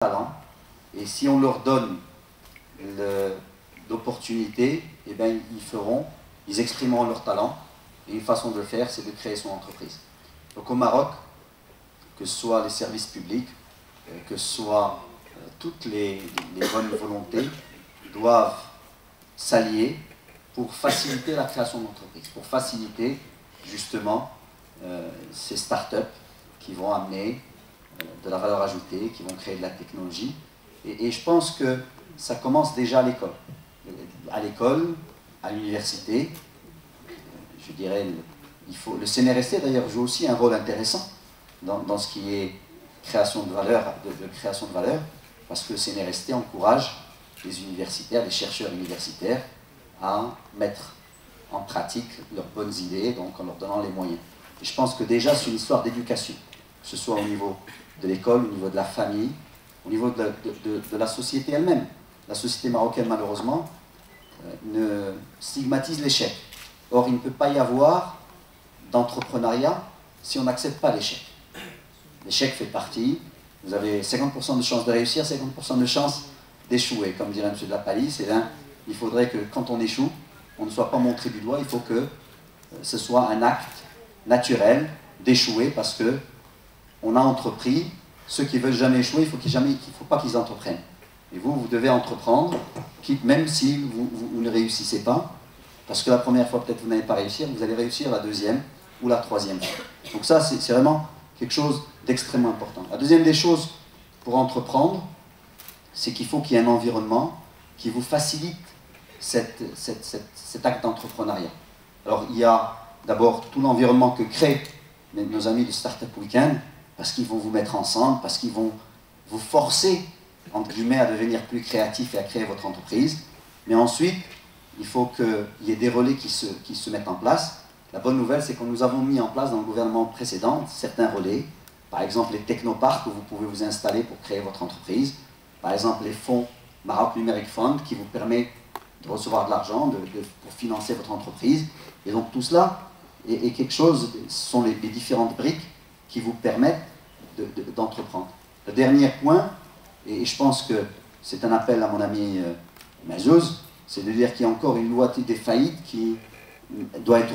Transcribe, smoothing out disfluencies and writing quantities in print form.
talent, et si on leur donne l'opportunité, eh bien, ils exprimeront leur talent, et une façon de le faire, c'est de créer son entreprise. Donc au Maroc, que ce soit les services publics, que ce soit toutes les bonnes volontés, doivent s'allier pour faciliter la création d'entreprises, pour faciliter justement ces startups qui vont amener de la valeur ajoutée, qui vont créer de la technologie. Et je pense que ça commence déjà à l'école. À l'école, à l'université, je dirais, le CNRST d'ailleurs joue aussi un rôle intéressant dans ce qui est création de valeur, création de valeur, parce que le CNRST encourage les universitaires, les chercheurs universitaires à mettre en pratique leurs bonnes idées, donc en leur donnant les moyens. Et je pense que déjà c'est une histoire d'éducation, que ce soit au niveau de l'école, au niveau de la famille, au niveau de la société elle-même. La société marocaine, malheureusement, stigmatise l'échec. Or, il ne peut pas y avoir d'entrepreneuriat si on n'accepte pas l'échec. L'échec fait partie. Vous avez 50% de chances de réussir, 50% de chances d'échouer. Comme dirait M. de la Palisse, il faudrait que quand on échoue, on ne soit pas montré du doigt, il faut que ce soit un acte naturel d'échouer parce que on a entrepris. Ceux qui ne veulent jamais échouer, il ne faut pas qu'ils entreprennent. Et vous devez entreprendre, même si vous ne réussissez pas, parce que la première fois, peut-être vous n'allez pas réussir, vous allez réussir la deuxième ou la troisième fois. Donc ça, c'est vraiment quelque chose d'extrêmement important. La deuxième des choses pour entreprendre, c'est qu'il faut qu'il y ait un environnement qui vous facilite cet acte d'entrepreneuriat. Alors, il y a d'abord tout l'environnement que créent nos amis de Startup Weekend, parce qu'ils vont vous mettre ensemble, parce qu'ils vont vous forcer, entre guillemets, à devenir plus créatif et à créer votre entreprise. Mais ensuite, il faut qu'il y ait des relais qui se mettent en place. La bonne nouvelle, c'est que nous avons mis en place dans le gouvernement précédent certains relais. Par exemple, les technoparks où vous pouvez vous installer pour créer votre entreprise. Par exemple, les fonds Maroc Numeric Fund qui vous permet de recevoir de l'argent pour financer votre entreprise. Et donc tout cela est quelque chose, ce sont les différentes briques qui vous permettent d'entreprendre. Le dernier point, et je pense que c'est un appel à mon ami Mazouz, c'est de dire qu'il y a encore une loi des faillites qui doit être